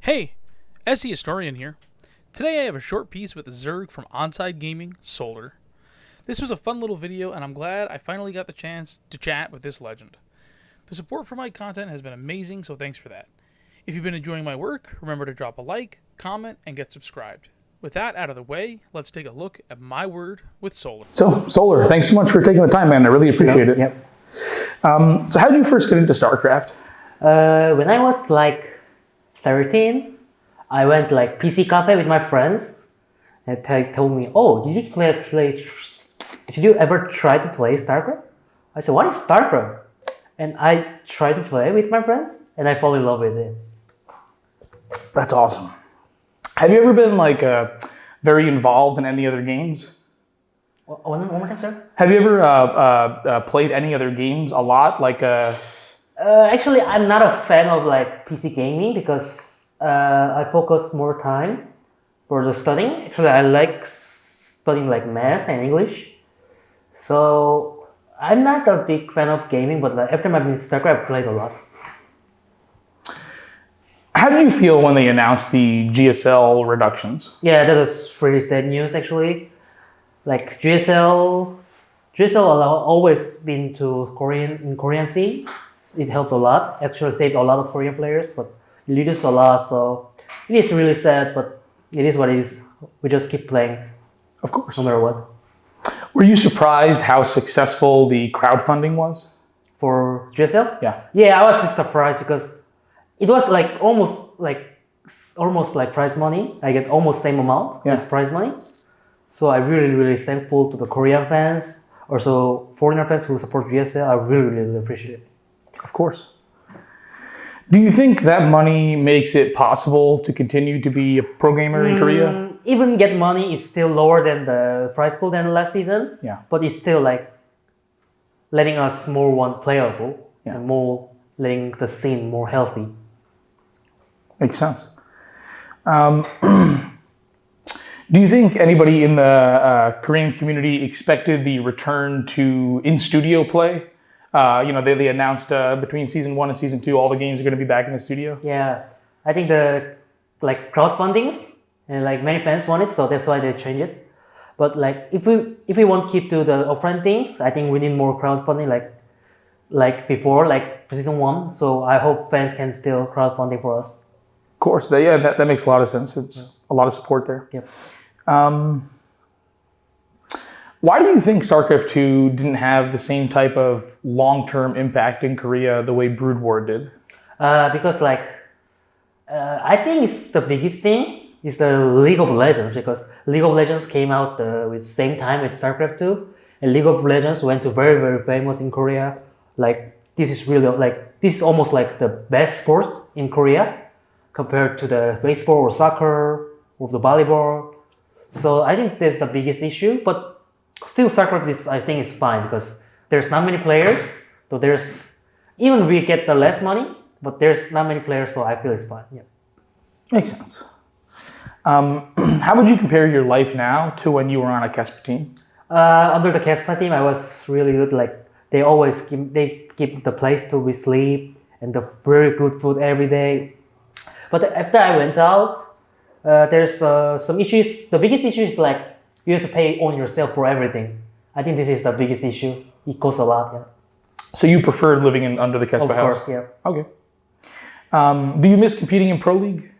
Hey, SE Historian here. Today I have a short piece with Zerg from Onside Gaming, Solar. This was a fun little video and I'm glad I finally got the chance to chat with this legend. The support for my content has been amazing, so thanks for that. If you've been enjoying my work, remember to drop a like, comment, and get subscribed. With that out of the way, let's take a look at my word with Solar. So, Solar, thanks so much for taking the time, man. I really appreciate it. Yep. So how did you first get into StarCraft? When I was like 13, I went like PC cafe with my friends, and they told me, "Oh, did you ever try to play StarCraft?" I said, "What is StarCraft?" And I tried to play with my friends, and I fall in love with it. That's awesome. Have you ever been like very involved in any other games? One more time, sir. Have you ever played any other games a lot? Actually, I'm not a fan of like PC gaming because I focus more time for the studying. Actually, I like studying like math and English. So I'm not a big fan of gaming, but like, after my StarCraft, I played a lot. How did you feel when they announced the GSL reductions? Yeah, that was pretty sad news actually. Like GSL always been to Korean scene. It helped a lot. Actually saved a lot of Korean players, but it reduced a lot. So it is really sad, but it is what it is. We just keep playing. Of course. No matter what. Were you surprised how successful the crowdfunding was? For GSL? Yeah. Yeah, I was a bit surprised because it was like almost like prize money. I get almost same amount as prize money. So I'm really thankful to the Korean fans, also foreigner fans who support GSL. I really appreciate it. Of course. Do you think that money makes it possible to continue to be a pro gamer in Korea? Even get money is still lower than the prize pool than last season. Yeah. But it's still like letting us more playable and more letting the scene more healthy. Makes sense. Do you think anybody in the Korean community expected the return to in-studio play? They announced between season 1 and season 2, all the games are going to be back in the studio. Yeah, I think the like crowdfundings and like many fans want it, so that's why they change it. But like if we want to keep to the offline things, I think we need more crowdfunding like before, like for season 1. So I hope fans can still crowdfunding for us. Of course, that makes a lot of sense. It's a lot of support there. Yep. Why do you think StarCraft 2 didn't have the same type of long-term impact in Korea the way Brood War did? Because I think it's the biggest thing is the League of Legends, because League of Legends came out with same time with StarCraft 2, and League of Legends went to very famous in Korea. Like this is almost like the best sports in Korea compared to the baseball or soccer or the volleyball. So I think that's the biggest issue, but still StarCraft I think is fine because there's not many players. So even we get the less money, but there's not many players, so I feel it's fine. Yeah. Makes sense. How would you compare your life now to when you were on a KESPA team? Under the KESPA team, I was really good. Like they always keep the place to be sleep and the very good food every day. But after I went out, there's some issues. The biggest issue is like you have to pay on yourself for everything. I think this is the biggest issue. It costs a lot. Yeah. So you preferred living under the KESPA house? Of course, yeah. Okay. Do you miss competing in Pro League?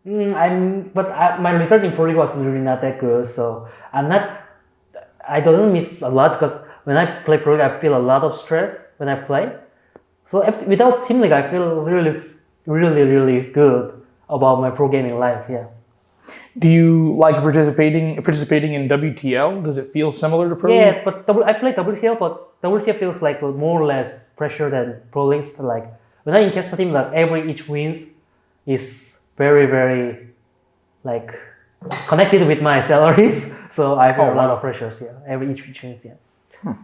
My result in Pro League was really not that good, so I don't miss a lot because when I play Pro League, I feel a lot of stress when I play. So without Team League, I feel really good about my pro gaming life. Yeah. Do you like participating in WTL? Does it feel similar to Pro League? Yeah, but I play WTL, but WTL feels like more or less pressure than Pro Leagues. Like when I'm in KESPA team, like each wins is very like connected with my salaries. So I feel a lot of pressures. Yeah, each wins. Yeah.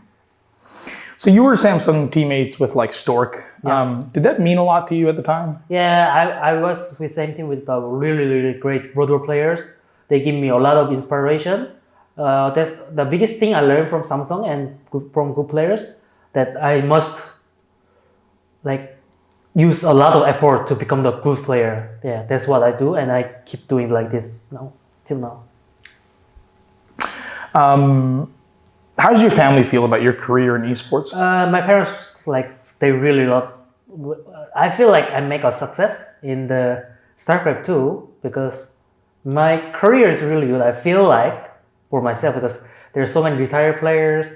So you were Samsung teammates with like Stork. Yeah. Did that mean a lot to you at the time? Yeah, I was with same team with really great Brood War players. They give me a lot of inspiration. That's the biggest thing I learned from Samsung and from good players, that I must like use a lot of effort to become the good player. Yeah, that's what I do, and I keep doing like this now till now. How does your family feel about your career in esports? My parents they really love. I feel like I make a success in the StarCraft 2 because my career is really good. I feel like for myself because there are so many retired players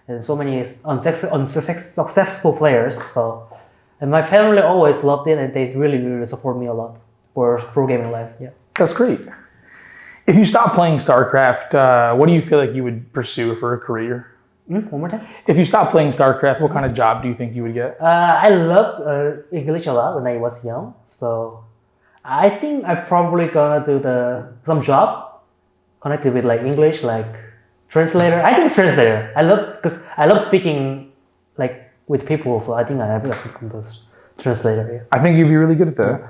and so many unsuccessful players. So, and my family always loved it, and they really support me a lot for pro gaming life. Yeah, That's great. If you stop playing StarCraft, what do you feel like you would pursue for a career? One more time. If you stop playing StarCraft, what kind of job do you think you would get? I loved English a lot when I was young, so I think I'm probably gonna do some job connected with like English, like translator. I think translator. Because I love speaking like with people, so I think I have become this translator. Yeah. I think you'd be really good at that.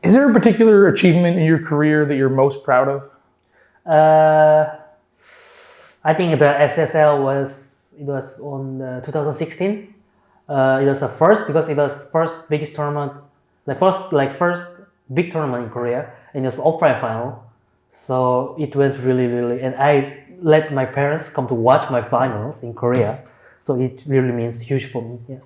Is there a particular achievement in your career that you're most proud of? I think the SSL was on 2016. It was the first because it was first biggest tournament, first big tournament in Korea, and it was offline final. So it went really, and I let my parents come to watch my finals in Korea. So it really means huge for me. Yeah.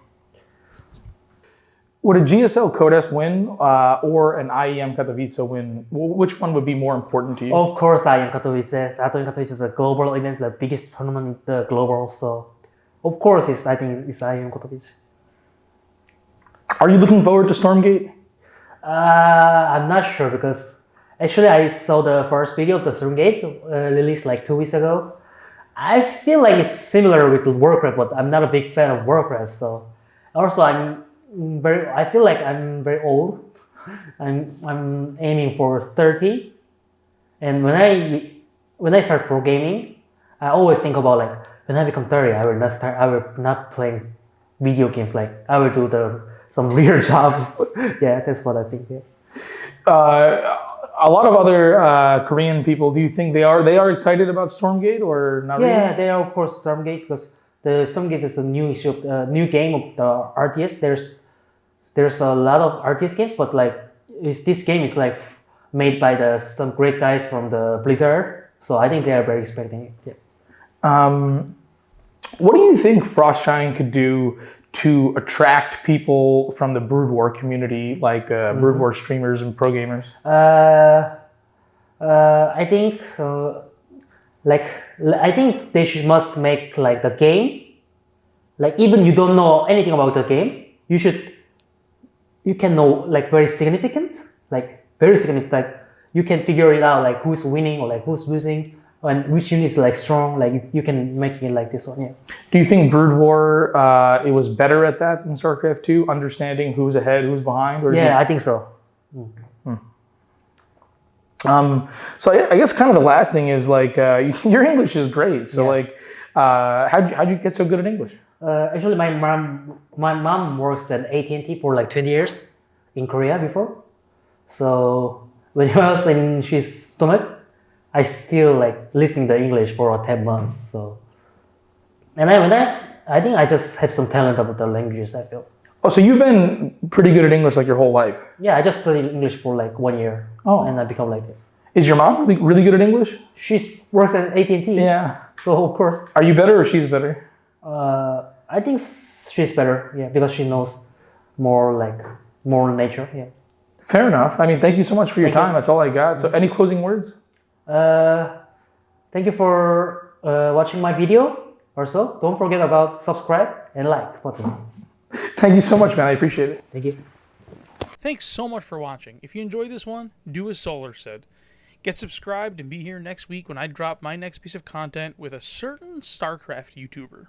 Would a GSL Codes win or an IEM Katowice win? Which one would be more important to you? Of course, IEM Katowice. IEM Katowice is a global event, the biggest tournament in the global. So, of course, I think it's IEM Katowice. Are you looking forward to StormGate? I'm not sure because actually I saw the first video of the StormGate released like 2 weeks ago. I feel like it's similar with Warcraft, but I'm not a big fan of Warcraft. So, also I feel like I'm very old. I'm aiming for 30, and when I start pro gaming, I always think about like when I become 30, I will not playing video games. Like I will do some real job. Yeah, that's what I think. Yeah. A lot of other Korean people, do you think they are excited about StormGate or not? Yeah, really? they are of course StormGate because the StormGate is a new issue, new game of the RTS. There's a lot of RTS games, but like this game is like made by some great guys from the Blizzard. So I think they are very expecting it. Yeah. What do you think Frostshine could do to attract people from the Brood War community, like Brood War streamers and pro gamers? I think I think they must make like the game. Like even you don't know anything about the game, you can know like very significant. Like you can figure it out like who's winning or like who's losing and which unit is like strong. Like you can make it like this one. Yeah. Do you think Brood War it was better at that than StarCraft 2, understanding who's ahead, who's behind? Or I think so. So I guess kind of the last thing is like your English is great. So like, how'd you get so good at English? Actually, my mom works at AT&T for like 20 years in Korea before. So when I was in his stomach, I still like listening to English for 10 months. So, and I think I just have some talent about the languages. I feel. Oh, so you've been pretty good at English like your whole life? Yeah, I just studied English for like 1 year. Oh. And I become like this. Is your mom really good at English? She works at AT&T. Yeah. So of course. Are you better or she's better? I think she's better. Yeah, because she knows more nature. Yeah. Fair enough. I mean, thank you so much for your time. That's all I got. So any closing words? Thank you for watching my video. Also, don't forget about subscribe and like buttons. Thank you so much, man. I appreciate it. Thank you. Thanks so much for watching. If you enjoyed this one, do as Solar said. Get subscribed and be here next week when I drop my next piece of content with a certain StarCraft YouTuber.